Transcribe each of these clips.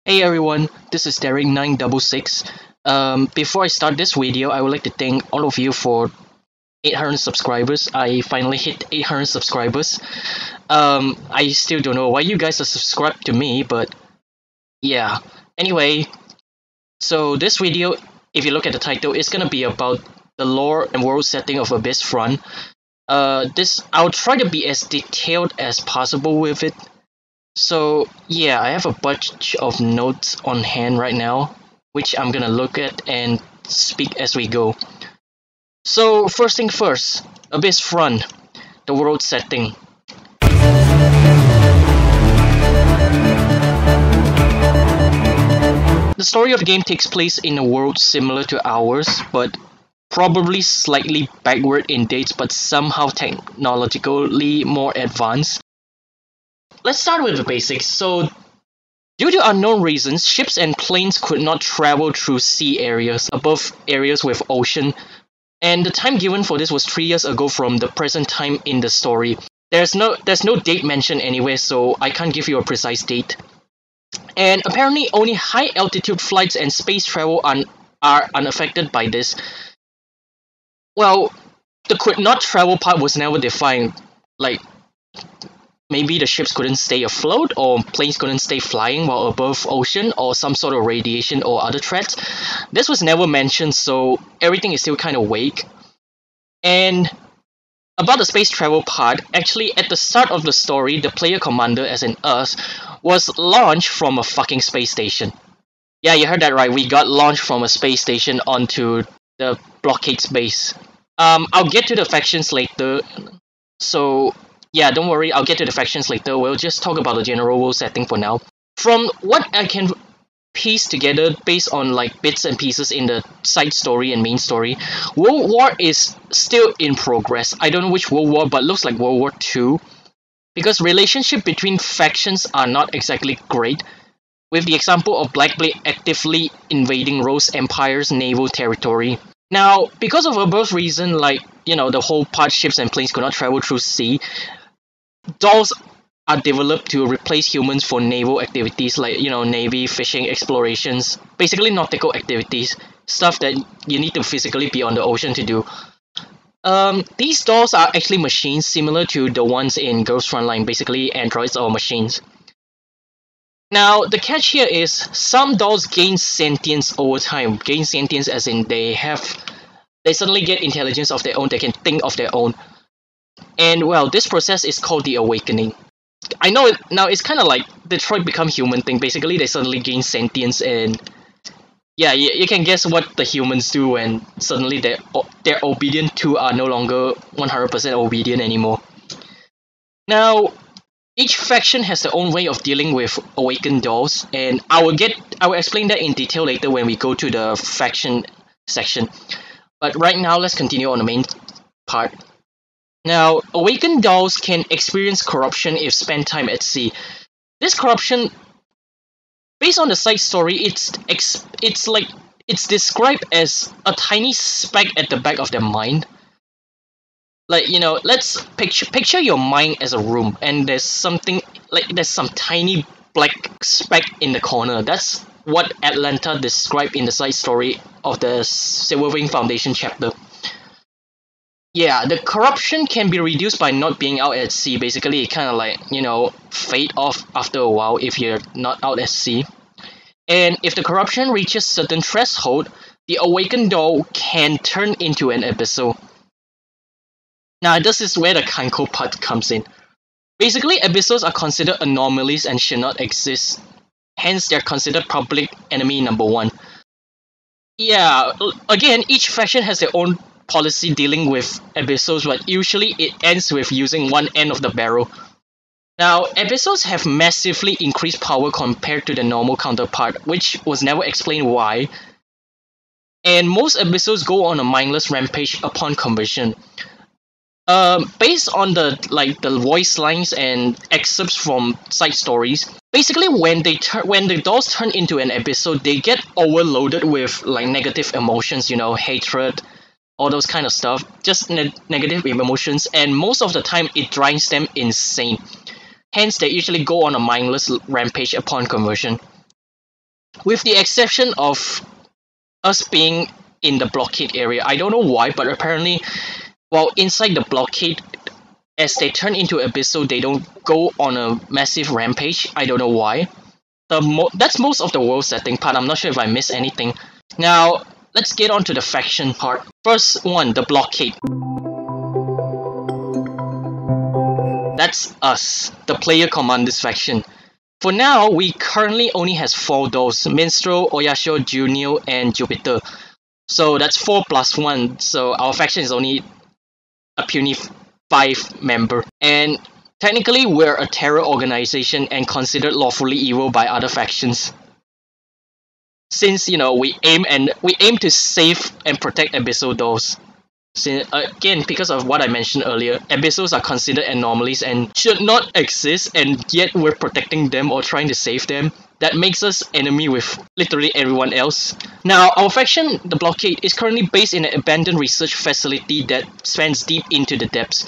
Hey everyone, this is Derek966. Before I start this video, I would like to thank all of you for 800 subscribers. I finally hit 800 subscribers. I still don't know why you guys are subscribed to me, but yeah. Anyway, so this video, if you look at the title, it's gonna be about the lore and world setting of Abyss Front. I'll try to be as detailed as possible with it. So yeah, I have a bunch of notes on hand right now, which I'm gonna look at and speak as we go. So first thing first, Abyss Front, the world setting. The story of the game takes place in a world similar to ours, but probably slightly backward in dates, but somehow technologically more advanced. Let's start with the basics. So due to unknown reasons, ships and planes could not travel through sea areas above areas with ocean, and the time given for this was 3 years ago from the present time in the story. There's no date mentioned anywhere, so I can't give you a precise date. And apparently only high altitude flights and space travel are unaffected by this. Well, the could not travel part was never defined. Like, maybe the ships couldn't stay afloat, or planes couldn't stay flying while above ocean, or some sort of radiation or other threats. This was never mentioned, so everything is still kind of vague. And about the space travel part, actually at the start of the story, the player commander, as in us, was launched from a fucking space station. Yeah, you heard that right, we got launched from a space station onto the blockade's base. I'll get to the factions later, so yeah, don't worry, I'll get to the factions later. We'll just talk about the general world setting for now. From what I can piece together based on like bits and pieces in the side story and main story, World War is still in progress. I don't know which World War, but looks like World War II, because relationship between factions are not exactly great, with the example of Blackblade actively invading Rose Empire's naval territory. Now, because of above reason, like, the whole part ships and planes could not travel through sea, dolls are developed to replace humans for naval activities like, navy, fishing, explorations, basically nautical activities, stuff that you need to physically be on the ocean to do. These dolls are actually machines similar to the ones in Ghost Frontline, basically androids or machines. Now, the catch here is some dolls gain sentience over time. Gain sentience as in they suddenly get intelligence of their own, they can think of their own. And well, this process is called the awakening. I know it now, it's kind of like Detroit Become Human thing. Basically, they suddenly gain sentience, and yeah, you can guess what the humans do when suddenly their obedient to are no longer 100% obedient anymore. Now, each faction has their own way of dealing with awakened dolls, and I will explain that in detail later when we go to the faction section. But right now, let's continue on the main part. Now, awakened dolls can experience corruption if spend time at sea. This corruption, based on the side story, it's described as a tiny speck at the back of their mind. Like, let's picture your mind as a room, and there's some tiny black speck in the corner. That's what Atlanta described in the side story of the Silverwing Foundation chapter. Yeah, the corruption can be reduced by not being out at sea. Basically, it kind of like, fade off after a while if you're not out at sea. And if the corruption reaches certain threshold, the awakened doll can turn into an abyssal. Now, this is where the Kanko part comes in. Basically, abyssals are considered anomalies and should not exist. Hence, they're considered public enemy number one. Yeah, again, each faction has their own policy dealing with abyssals, but usually it ends with using one end of the barrel. Now, abyssals have massively increased power compared to the normal counterpart, which was never explained why. And most abyssals go on a mindless rampage upon conversion. Based on the voice lines and excerpts from side stories, basically when the dolls turn into an abyssal, they get overloaded with like negative emotions, hatred, all those kind of stuff, just negative emotions, and most of the time it drives them insane. Hence, they usually go on a mindless rampage upon conversion. with the exception of us being in the blockade area. I don't know why, but apparently, while inside the blockade, as they turn into Abysso, they don't go on a massive rampage. I don't know why. That's most of the world setting part. I'm not sure if I missed anything. Now, let's get on to the faction part. First one, the blockade. That's us, the player commanders faction. For now, we currently only has 4 dolls: Minstrel, Oyasho, Junio, and Jupiter. So that's 4 plus 1, so our faction is only a puny 5 member. And technically, we're a terror organization and considered lawfully evil by other factions. Since we aim to save and protect Abyssal dolls. Again, because of what I mentioned earlier, Abyssals are considered anomalies and should not exist, and yet we're protecting them or trying to save them. That makes us enemy with literally everyone else. Now, our faction, the Blockade, is currently based in an abandoned research facility that spans deep into the depths.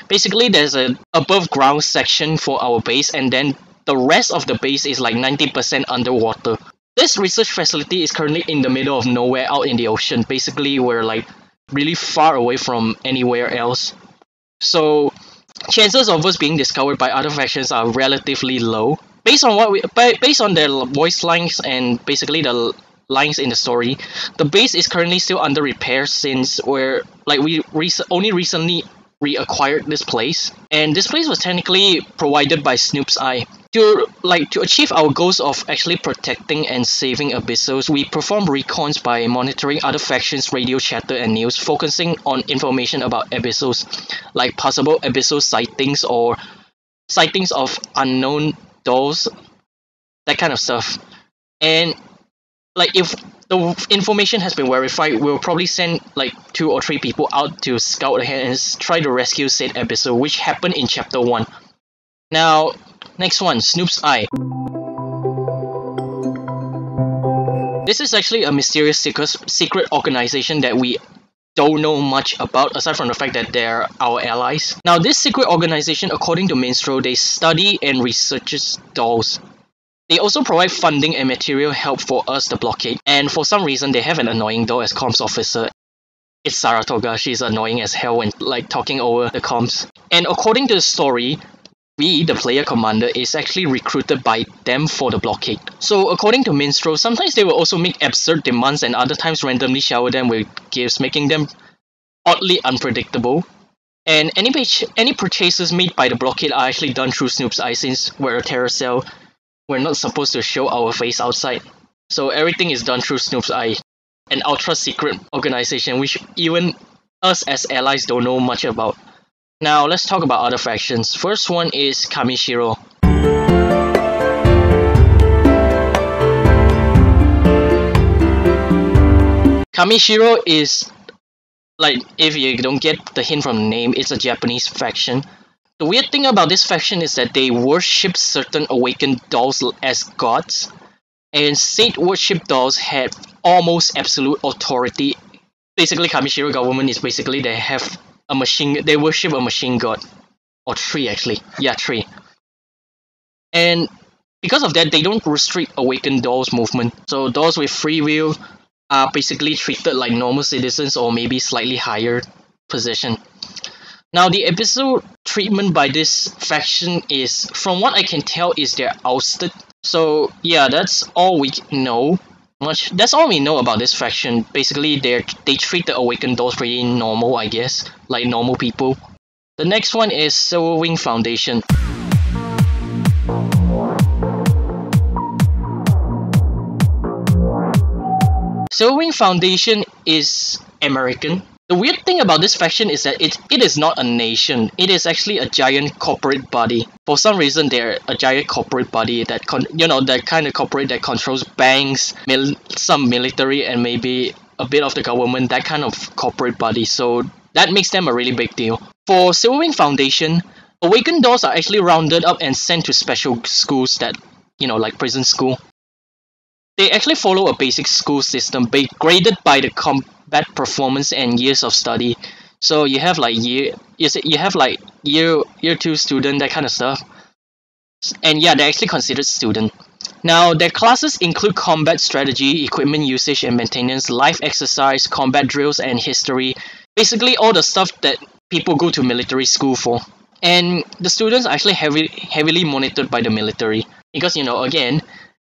Basically, there's an above ground section for our base, and then the rest of the base is like 90% underwater. This research facility is currently in the middle of nowhere out in the ocean. Basically, we're like really far away from anywhere else. So chances of us being discovered by other factions are relatively low. Based on their voice lines and basically the lines in the story, the base is currently still under repair since we only recently reacquired this place, and this place was technically provided by Snoop's Eye. To achieve our goals of actually protecting and saving Abyssals, we perform recons by monitoring other factions' radio chatter and news, focusing on information about Abyssals, like possible Abyssal sightings or sightings of unknown dolls, that kind of stuff. And if the information has been verified, we'll probably send 2 or 3 people out to scout ahead and try to rescue said Abyssal, which happened in chapter 1. Now, next one, Snoop's Eye. This is actually a mysterious secret organization that we don't know much about, aside from the fact that they're our allies. Now, this secret organization, according to Minstrel, they study and researches dolls. They also provide funding and material help for us, the Blockade, and for some reason they have an annoying doll as comms officer. It's Saratoga. She's annoying as hell when talking over the comms. And according to the story, we, the player commander, is actually recruited by them for the Blockade. So according to Minstrel, sometimes they will also make absurd demands and other times randomly shower them with gifts, making them oddly unpredictable. And any purchases made by the Blockade are actually done through Snoop's Eye, since we're a terror cell. We're not supposed to show our face outside. So everything is done through Snoop's Eye, an ultra secret organization which even us as allies don't know much about. Now let's talk about other factions. First one is Kamishiro. Kamishiro is, if you don't get the hint from the name, it's a Japanese faction. The weird thing about this faction is that they worship certain awakened dolls as gods, and said worship dolls have almost absolute authority. Basically, Kamishiro government is basically they worship a machine god. Or 3 actually. Yeah, 3. And because of that, they don't restrict awakened dolls movement. So dolls with free will are basically treated like normal citizens or maybe slightly higher position. Now, the episode treatment by this faction is, from what I can tell, is they're ousted. So yeah, that's all we know. That's all we know about this faction. Basically, they treat the awakened dolls pretty normal, I guess, like normal people. The next one is Silverwing Foundation. Silverwing Foundation is American. The weird thing about this faction is that it is not a nation. It is actually a giant corporate body. For some reason, they're a giant corporate body that that kind of corporate that controls banks, some military, and maybe a bit of the government. That kind of corporate body. So that makes them a really big deal. For Silverwing Foundation, awakened dolls are actually rounded up and sent to special schools that, like prison school. They actually follow a basic school system graded by the combat performance and years of study. So you have year 2 student, that kind of stuff. And yeah, they're actually considered student. Now, their classes include combat strategy, equipment usage and maintenance, life exercise, combat drills, and history. Basically, all the stuff that people go to military school for. And the students are actually heavily monitored by the military because, again,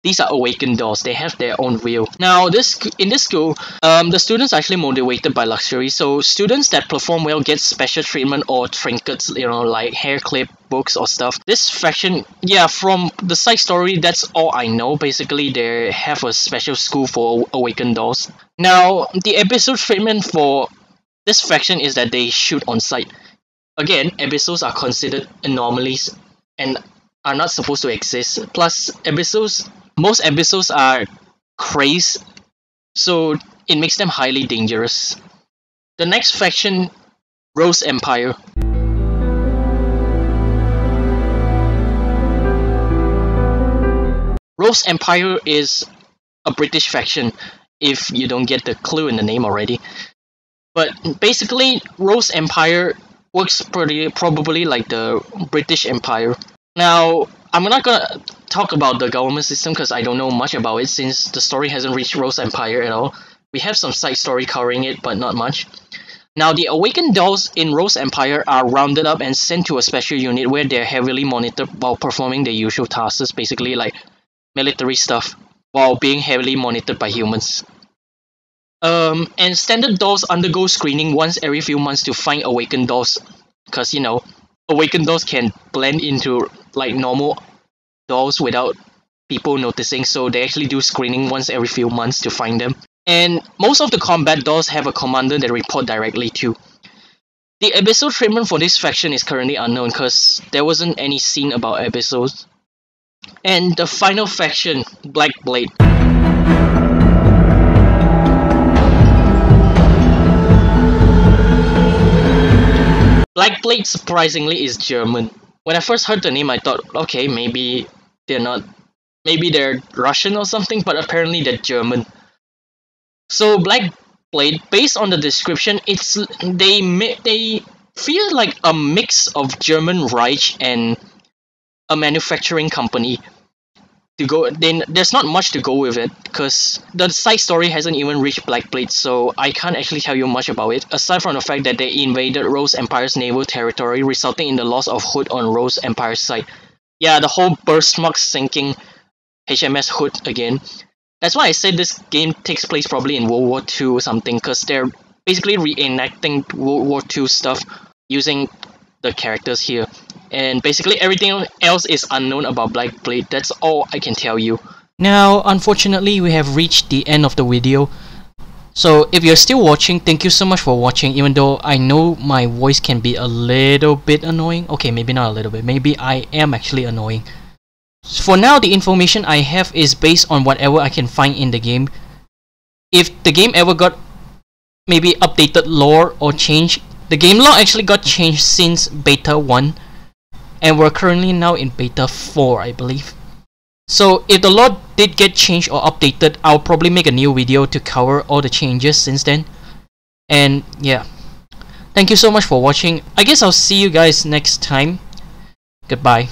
these are awakened dolls. They have their own will. Now, in this school, the students are actually motivated by luxury. So students that perform well get special treatment or trinkets, like hair clip, books or stuff. This faction, yeah, from the side story, that's all I know. Basically, they have a special school for awakened dolls. Now, the episode treatment for this faction is that they shoot on sight. Again, episodes are considered anomalies and are not supposed to exist. Plus, most episodes are crazed, so it makes them highly dangerous. The next faction, Rose Empire. Rose Empire is a British faction, if you don't get the clue in the name already. But basically, Rose Empire works probably like the British Empire. Now, I'm not gonna talk about the government system because I don't know much about it since the story hasn't reached Rose Empire at all. We have some side story covering it, but not much. Now, the awakened dolls in Rose Empire are rounded up and sent to a special unit where they're heavily monitored while performing their usual tasks, basically like military stuff, while being heavily monitored by humans. And standard dolls undergo screening once every few months to find awakened dolls, because awakened dolls can blend into like normal dolls without people noticing, so they actually do screening once every few months to find them. And most of the combat dolls have a commander they report directly to. The episode treatment for this faction is currently unknown because there wasn't any scene about episodes. And the final faction, Black Blade. Black Blade surprisingly is German. When I first heard the name, I thought, okay, maybe they're Russian or something, but apparently they're German. So Black Blade, based on the description, they feel like a mix of German Reich and a manufacturing company. Then there's not much to go with it because the side story hasn't even reached Black Blade, so I can't actually tell you much about it aside from the fact that they invaded Rose Empire's naval territory, resulting in the loss of Hood on Rose Empire's side. Yeah, the whole birthmark sinking HMS Hood again. That's why I said this game takes place probably in World War II or something, because they're basically reenacting World War II stuff using the characters here. And basically everything else is unknown about Black Blade. That's all I can tell you. Now, unfortunately, we have reached the end of the video. So if you're still watching, thank you so much for watching, even though I know my voice can be a little bit annoying. Okay, maybe not a little bit. Maybe I am actually annoying. For now, the information I have is based on whatever I can find in the game. If the game ever got maybe updated lore or changed, the game lore actually got changed since Beta 1. And we're currently now in Beta 4, I believe. So if the lore did get changed or updated, I'll probably make a new video to cover all the changes since then. And yeah, thank you so much for watching. I guess I'll see you guys next time. Goodbye.